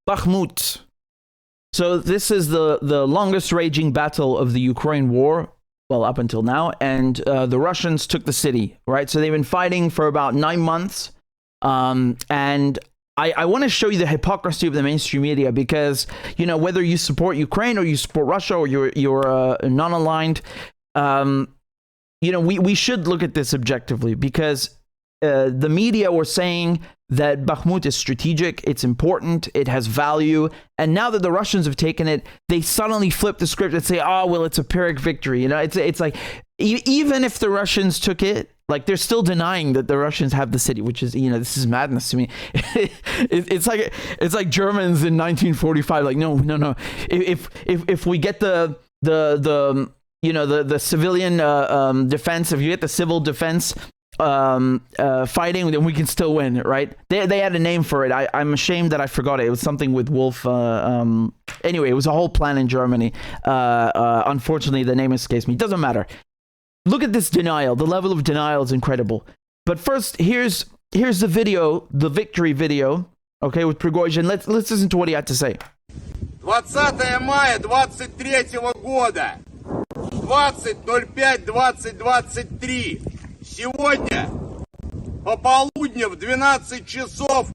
Bakhmut. So this is the longest raging battle of the Ukraine war, well, up until now, and the Russians took the city, right? So they've been fighting for about 9 months, and I want to show you the hypocrisy of the mainstream media because, you know, whether you support Ukraine or you support Russia or you're non-aligned, you know, we should look at this objectively because the media were saying that Bakhmut is strategic, it's important, it has value, and now that the Russians have taken it, they suddenly flip the script and say, oh, well, it's a Pyrrhic victory. You know, it's like, even if the Russians took it, like, they're still denying that the Russians have the city, which is, you know, this is madness to me. It's like Germans in 1945, like, no. If we get the civilian defense, if you get the civil defense fighting, then we can still win, right? They had a name for it. I'm ashamed that I forgot it. It was something with Wolf. Anyway, it was a whole plan in Germany. Unfortunately, the name escapes me. Doesn't matter. Look at this denial. The level of denial is incredible. But first, here's the video, the victory video, okay, with Prigozhin. Let's listen to what he had to say. 20 мая 23 года, 20.05.2023. Сегодня пополудня в 12 часов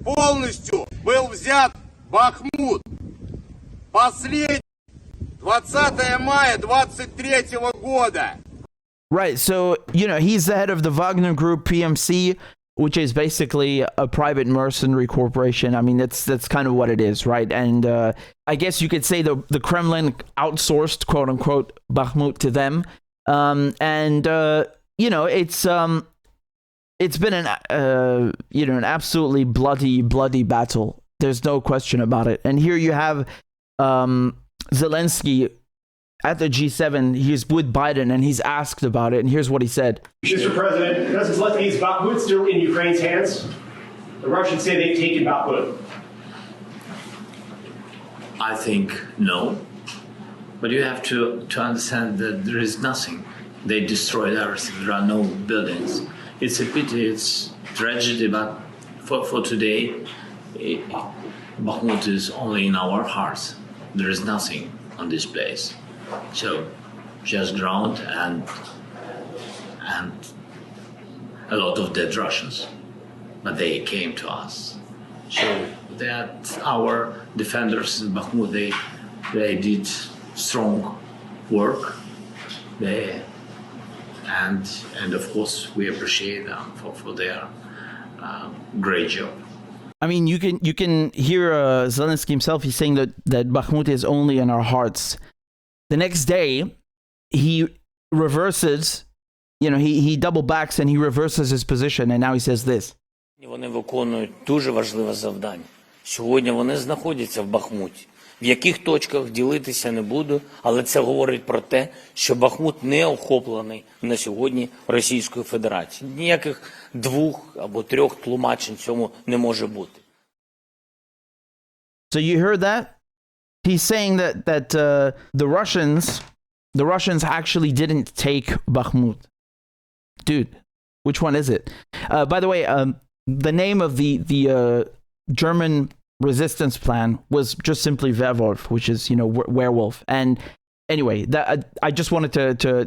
полностью был взят Бахмут. Последний 20 мая 23 года. Right, so, you know, he's the head of the Wagner Group, PMC, which is basically a private mercenary corporation. I mean, that's kind of what it is, right? And I guess you could say the Kremlin outsourced, quote unquote, Bakhmut to them. You know, it's been an absolutely bloody battle. There's no question about it. And here you have Zelenskyy at the G7. He's with Biden and he's asked about it. And here's what he said. Mr. President, President Zelenskyy, is Bakhmut still in Ukraine's hands? The Russians say they've taken Bakhmut. I think no. But you have to understand that there is nothing. They destroyed everything. There are no buildings. It's a pity, it's tragedy, but for today, Bakhmut is only in our hearts. There is nothing on this place. So, just ground and a lot of dead Russians. But they came to us. So that our defenders in Bakhmut, they did strong work. And of course, we appreciate them for their great job. I mean, you can hear Zelenskyy himself. He's saying that Bakhmut is only in our hearts. The next day, he reverses. You know, he double backs and he reverses his position, and now he says this. Вони виконують дуже важливе завдання. Сьогодні вони знаходяться в Бахмуті. В яких точках ділитися не буду, але це говорить про те, що Бахмут не охоплений на сьогодні Російською Федерацією. Ніяких двох або трьох тлумачень цьому не може бути. So you heard that? He's saying that the Russians actually didn't take Bakhmut. Dude, which one is it? By the way, the name of the German resistance plan was just simply Werwolf, which is, you know, werewolf. And anyway, that I just wanted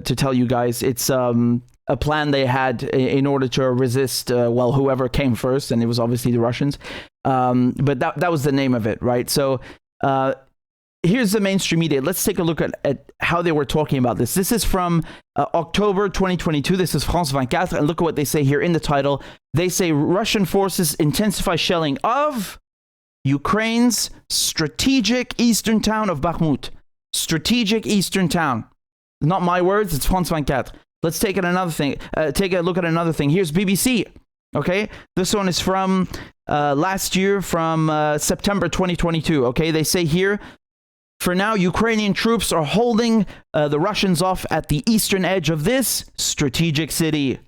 to tell you guys, it's a plan they had in order to resist whoever came first, and it was obviously the Russians. But that was the name of it, right? So here's the mainstream media. Let's take a look at how they were talking about this. This is from October 2022. This is France 24, and look at what they say here in the title. They say Russian forces intensify shelling of Ukraine's strategic eastern town of Bakhmut. Strategic eastern town. Not my words, it's France 24. Let's take a look at another thing. Here's BBC. Okay, this one is from last year, from September 2022. Okay, they say here, for now, Ukrainian troops are holding the Russians off at the eastern edge of this strategic city.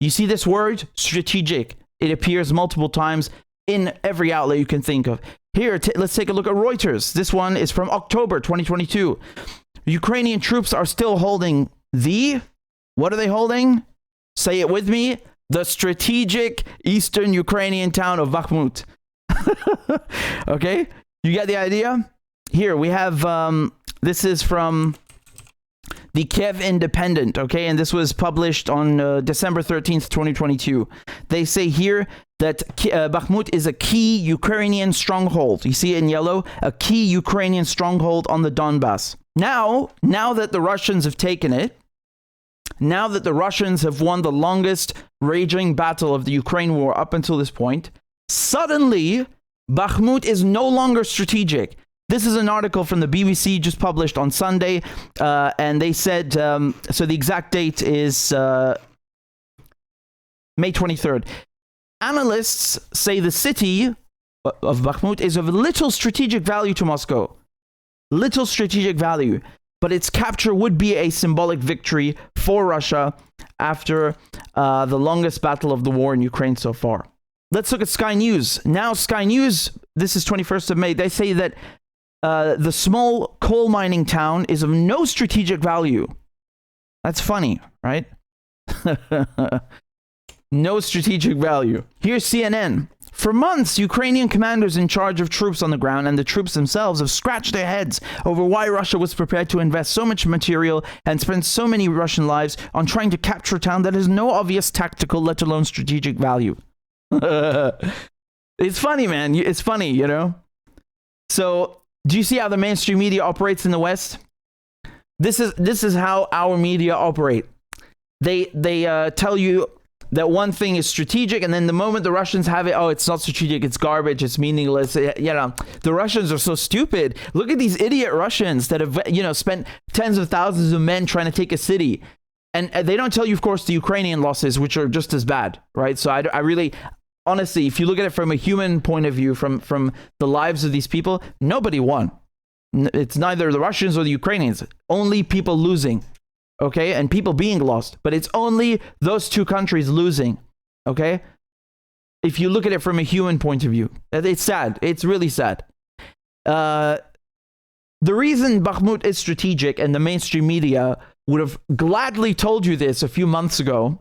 You see this word, strategic? It appears multiple times in every outlet you can think of. Here, let's take a look at Reuters. This one is from October 2022. Ukrainian troops are still holding what are they holding? Say it with me. The strategic eastern Ukrainian town of Bakhmut. Okay, you get the idea? Here we have, this is from the Kiev Independent, okay? And this was published on December 13th, 2022. They say here that Bakhmut is a key Ukrainian stronghold. You see it in yellow? A key Ukrainian stronghold on the Donbass. Now that the Russians have taken it, now that the Russians have won the longest raging battle of the Ukraine war up until this point, suddenly Bakhmut is no longer strategic. This is an article from the BBC just published on Sunday, and they said, so the exact date is May 23rd. Analysts say the city of Bakhmut is of little strategic value to Moscow. Little strategic value. But its capture would be a symbolic victory for Russia after the longest battle of the war in Ukraine so far. Let's look at Sky News. Now, Sky News, this is 21st of May, they say that the small coal mining town is of no strategic value. That's funny, right? No strategic value. Here's CNN. For months, Ukrainian commanders in charge of troops on the ground and the troops themselves have scratched their heads over why Russia was prepared to invest so much material and spend so many Russian lives on trying to capture a town that has no obvious tactical, let alone strategic value. It's funny, man. It's funny, you know? So, do you see how the mainstream media operates in the West? This is how our media operate. They tell you that one thing is strategic, and then the moment the Russians have it, oh, it's not strategic, it's garbage, it's meaningless. You know, the Russians are so stupid. Look at these idiot Russians that have, you know, spent tens of thousands of men trying to take a city. And they don't tell you, of course, the Ukrainian losses, which are just as bad, right? So I really, honestly, if you look at it from a human point of view, from the lives of these people, nobody won. It's neither the Russians or the Ukrainians. Only people losing. Okay, and people being lost, but it's only those two countries losing. Okay, if you look at it from a human point of view, it's sad. It's really sad. The reason Bakhmut is strategic, and the mainstream media would have gladly told you this a few months ago,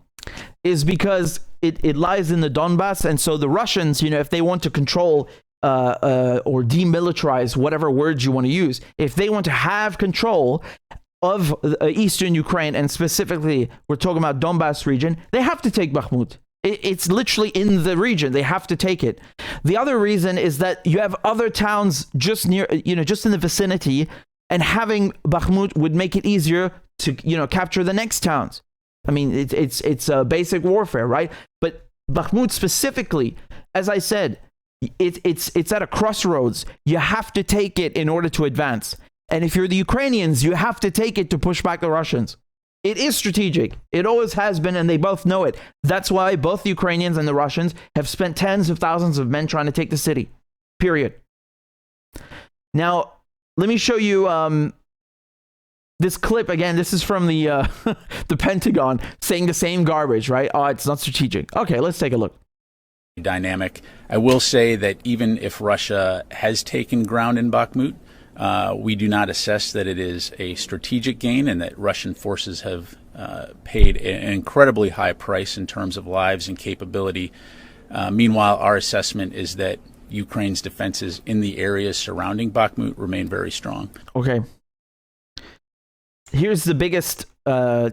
is because it lies in the Donbass, and so the Russians, you know, if they want to control or demilitarize, whatever words you want to use, if they want to have control of eastern Ukraine, and specifically we're talking about Donbass region, they have to take Bakhmut. It's literally in the region. They have to take it. The other reason is that you have other towns just near, you know, just in the vicinity, and having Bakhmut would make it easier to, you know, capture the next towns. I mean, it's basic warfare, right? But Bakhmut specifically, as I said, it's at a crossroads. You have to take it in order to advance. And if you're the Ukrainians, you have to take it to push back the Russians. It is strategic. It always has been, and they both know it. That's why both the Ukrainians and the Russians have spent tens of thousands of men trying to take the city. Period. Now, let me show you this clip again. This is from the the Pentagon saying the same garbage, right? Oh, it's not strategic. Okay, let's take a look. Dynamic. I will say that even if Russia has taken ground in Bakhmut, we do not assess that it is a strategic gain, and that Russian forces have paid an incredibly high price in terms of lives and capability. Meanwhile, our assessment is that Ukraine's defenses in the areas surrounding Bakhmut remain very strong. Okay. Here's the biggest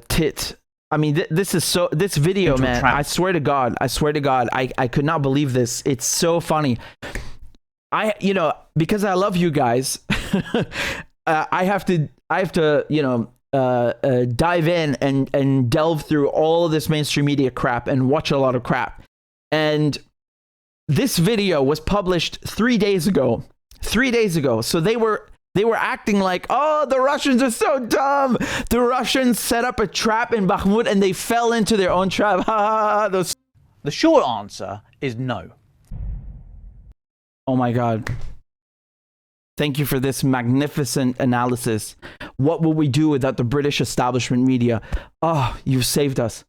tit. I mean, this video, man, I swear to God, I could not believe this. It's so funny. You know, because I love you guys, I have to, you know, dive in and delve through all of this mainstream media crap and watch a lot of crap. And this video was published 3 days ago. 3 days ago. So they were acting like, oh, the Russians are so dumb. The Russians set up a trap in Bakhmut and they fell into their own trap. The short answer is no. Oh my God. Thank you for this magnificent analysis. What will we do without the British establishment media? Oh, you've saved us.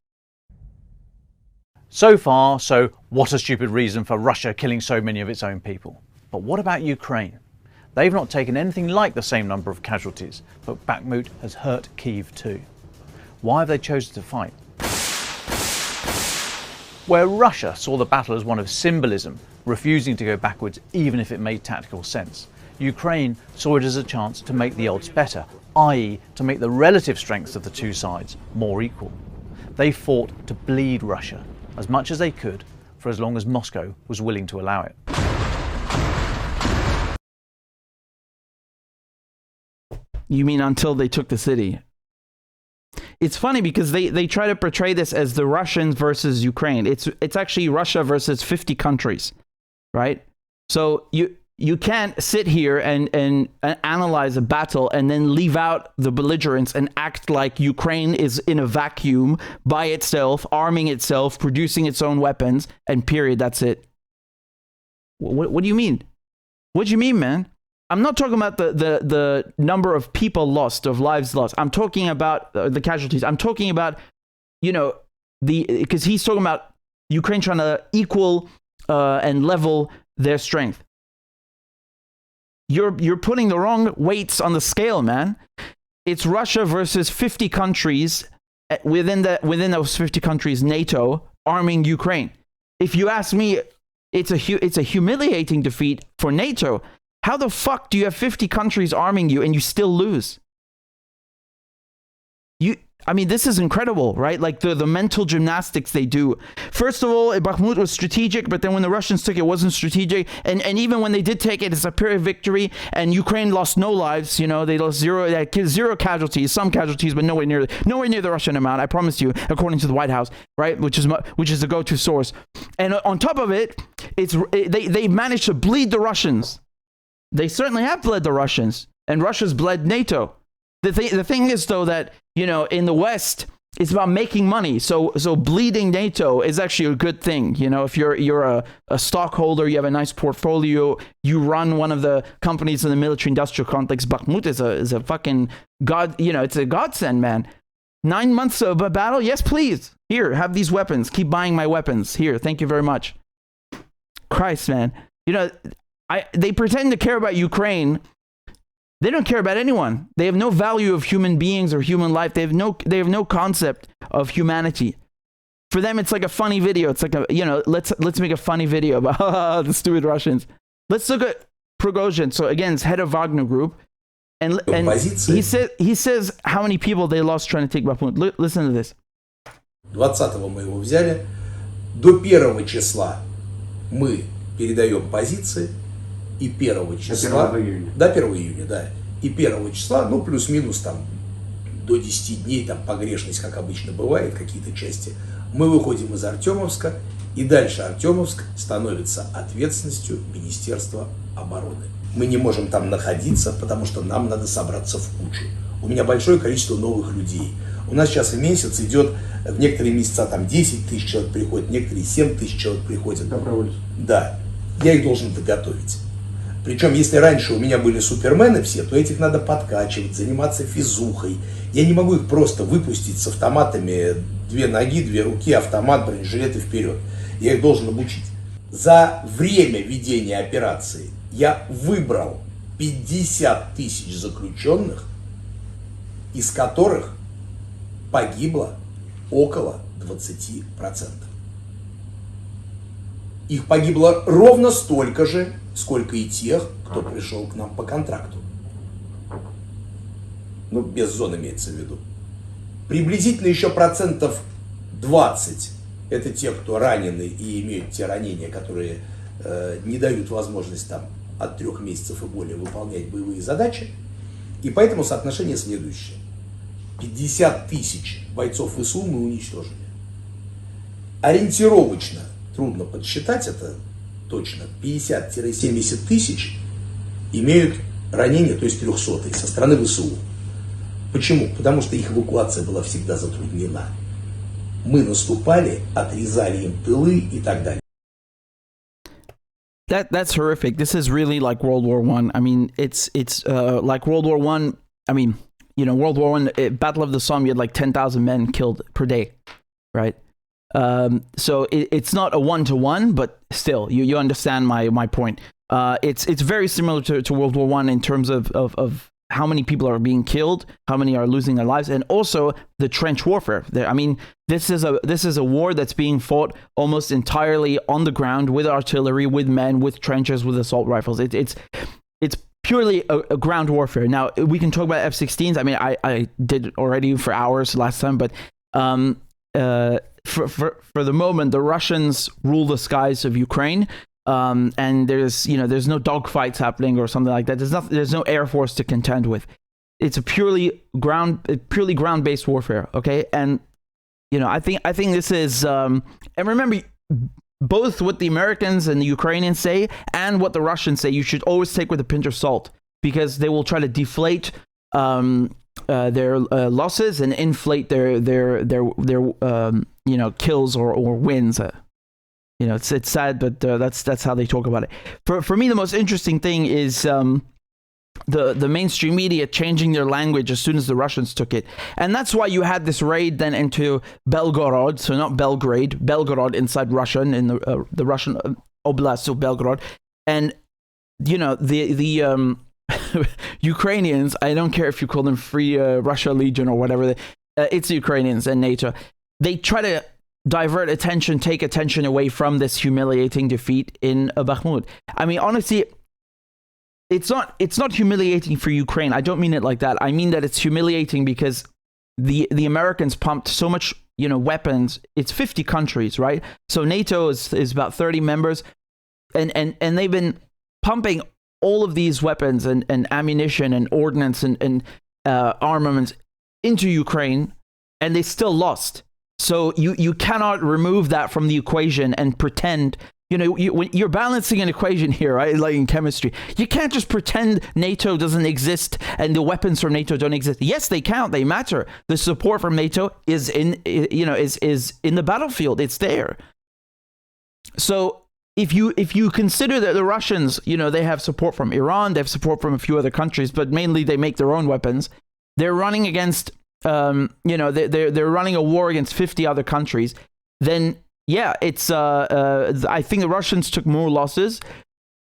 So far, so what a stupid reason for Russia killing so many of its own people. But what about Ukraine? They've not taken anything like the same number of casualties, but Bakhmut has hurt Kyiv too. Why have they chosen to fight? Where Russia saw the battle as one of symbolism, refusing to go backwards even if it made tactical sense. Ukraine saw it as a chance to make the odds better, i.e. to make the relative strengths of the two sides more equal. They fought to bleed Russia as much as they could for as long as Moscow was willing to allow it. You mean until they took the city? It's funny because they try to portray this as the Russians versus Ukraine. It's actually Russia versus 50 countries, right? So you can't sit here and analyze a battle and then leave out the belligerents and act like Ukraine is in a vacuum by itself, arming itself, producing its own weapons, and period, that's it. What do you mean? What do you mean, man? I'm not talking about the number of people lost, of lives lost. I'm talking about the casualties. I'm talking about, because he's talking about Ukraine trying to equal and level their strength. You're putting the wrong weights on the scale, man. It's Russia versus 50 countries within those 50 countries, NATO arming Ukraine. If you ask me, it's a humiliating defeat for NATO. How the fuck do you have 50 countries arming you and you still lose? I mean, this is incredible, right? Like the mental gymnastics they do. First of all, Bakhmut was strategic, but then when the Russians took it, it wasn't strategic. And even when they did take it, it's a pyrrhic victory. And Ukraine lost no lives. They lost zero casualties, some casualties, but nowhere near the Russian amount. I promise you, according to the White House, right? Which is the go-to source. And on top of it, they managed to bleed the Russians. They certainly have bled the Russians, and Russia's bled NATO. The thing is, though, that, in the West, it's about making money. So bleeding NATO is actually a good thing. If you're a stockholder, you have a nice portfolio, you run one of the companies in the military-industrial complex. Bakhmut is a fucking god. It's a godsend, man. 9 months of a battle, yes, please. Here, have these weapons. Keep buying my weapons. Here, thank you very much. Christ, man. They pretend to care about Ukraine. They don't care about anyone. They have no value of human beings or human life. They have no concept of humanity. For them, it's like a funny video. It's like let's make a funny video about the stupid Russians. Let's look at Prigozhin. So again, it's head of Wagner Group, and he says how many people they lost trying to take Bakhmut. Listen to this. 20-го мы его взяли. До 1 числа мы передаем позиции. И 1 числа, до 1 июня, да, и 1 числа, плюс-минус там до 10 дней, там погрешность, как обычно бывает, какие-то части, мы выходим из Артемовска, и дальше Артемовск становится ответственностью Министерства обороны. Мы не можем там находиться, потому что нам надо собраться в кучу. У меня большое количество новых людей. У нас сейчас в месяц идет, в некоторые месяца там 10 тысяч человек приходит, некоторые 7 тысяч человек приходят. Да, я их должен подготовить. Причем, если раньше у меня были супермены все, то этих надо подкачивать, заниматься физухой. Я не могу их просто выпустить с автоматами, 2 ноги, 2 руки, автомат, бронежилеты вперед. Я их должен обучить. За время ведения операции я выбрал 50 тысяч заключенных, из которых погибло около 20%. Их погибло ровно столько же, сколько и тех, кто пришел к нам по контракту. Без зон имеется в виду. Приблизительно еще 20% это те, кто ранены и имеют те ранения, которые не дают возможность там от 3 месяцев и более выполнять боевые задачи. И поэтому соотношение следующее. 50 тысяч бойцов ВСУ мы уничтожили. Ориентировочно, трудно подсчитать это точно, 50-70 тысяч имеют ранения, то есть 300-е, со стороны ВСУ. Почему? Потому что их эвакуация была всегда затруднена. Мы наступали, отрезали им тылы и так далее. That's horrific. This is really like World War I. I mean, it's like World War I. I mean, World War I, Battle of the Somme, you had like 10,000 men killed per day, right? So it's not a 1-to-1, but still, you understand my point. It's very similar to World War I in terms of how many people are being killed, how many are losing their lives, and also the trench warfare. I mean, this is a war that's being fought almost entirely on the ground with artillery, with men, with trenches, with assault rifles. It's purely a ground warfare. Now we can talk about F-16s. I mean, I did already for hours last time, but for the moment, the Russians rule the skies of Ukraine. And there's no dogfights happening or something like that. There's no air force to contend with. It's a purely ground-based warfare. Okay, and I think this is and remember, both what the Americans and the Ukrainians say and what the Russians say, you should always take with a pinch of salt, because they will try to deflate their losses and inflate their kills or wins. It's sad, but that's how they talk about it. For me, the most interesting thing is the mainstream media changing their language as soon as the Russians took it, and that's why you had this raid then into Belgorod, so not Belgrade, Belgorod inside Russian in the Russian oblast of Belgorod, and the Ukrainians. I don't care if you call them Free Russia Legion or whatever. It's the Ukrainians and NATO. They try to take attention away from this humiliating defeat in Bakhmut. I mean, honestly, it's not humiliating for Ukraine. I don't mean it like that. I mean that it's humiliating because the Americans pumped so much, weapons. It's 50 countries, right? So NATO is about 30 members, and they've been pumping all of these weapons and ammunition and ordnance and armaments into Ukraine, and they still lost. So you cannot remove that from the equation and pretend, when you're balancing an equation here, right? Like in chemistry, you can't just pretend NATO doesn't exist and the weapons from NATO don't exist. Yes, they count, they matter. The support from NATO is in the battlefield. It's there. So if you consider that the Russians, they have support from Iran, they have support from a few other countries, but mainly they make their own weapons. They're running against they're running a war against 50 other countries, then it's I think the Russians took more losses,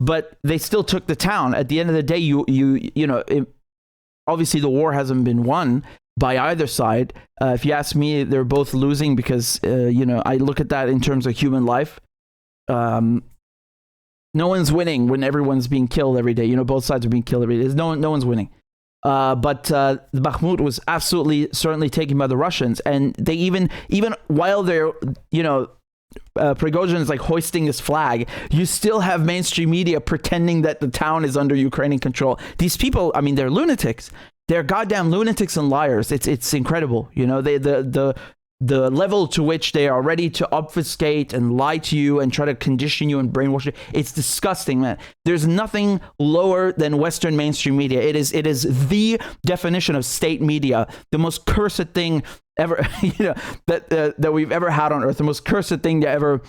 but they still took the town. At the end of the day, obviously the war hasn't been won by either side. If you ask me, they're both losing because I look at that in terms of human life. No one's winning when everyone's being killed every day. Both sides are being killed every day. No one's winning. But the Bakhmut was certainly taken by the Russians, and they even while they're Prigozhin is like hoisting this flag, you still have mainstream media pretending that the town is under Ukrainian control. These people, I mean, they're lunatics. They're goddamn lunatics and liars. It's incredible. The level to which they are ready to obfuscate and lie to you and try to condition you and brainwash you. It's disgusting, man. There's nothing lower than Western mainstream media. It is the definition of state media, the most cursed thing ever, that we've ever had on earth, the most cursed thing to ever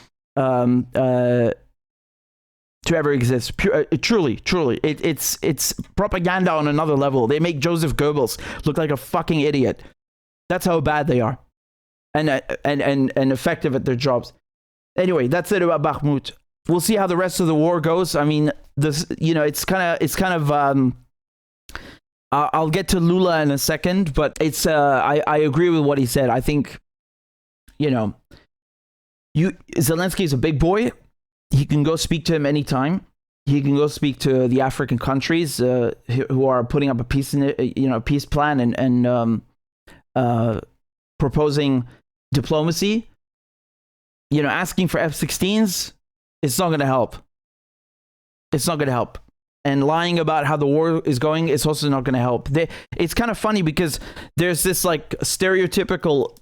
exist. Truly, it's propaganda on another level. They make Joseph Goebbels look like a fucking idiot. That's how bad they are. And effective at their jobs. Anyway, that's it about Bakhmut. We'll see how the rest of the war goes. I mean, this, it's kind of. I'll get to Lula in a second, but it's. I agree with what he said. I think, Zelenskyy is a big boy. He can go speak to him anytime. He can go speak to the African countries who are putting up a peace plan and proposing diplomacy. Asking for F-16s, it's not going to help. It's not going to help. And lying about how the war is going is also not going to help. It's kind of funny because there's this like stereotypical,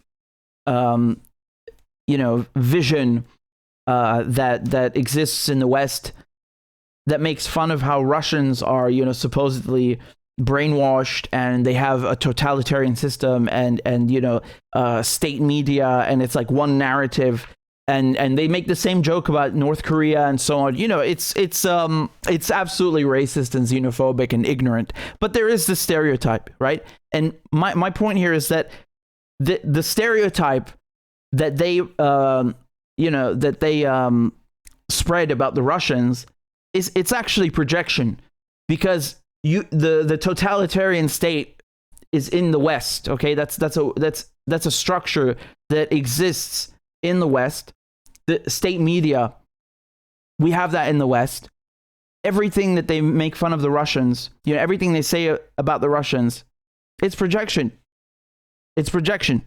vision that exists in the West that makes fun of how Russians are, supposedly brainwashed and they have a totalitarian system and state media, and it's like one narrative, and they make the same joke about North Korea and so on. It's absolutely racist and xenophobic and ignorant, but there is this stereotype, right? And my point here is that the stereotype that they spread about the Russians it's actually projection, because the totalitarian state is in the West. Okay, that's a structure that exists in the West. The state media, we have that in the West. Everything that they make fun of the Russians, everything they say about the Russians, it's projection. It's projection.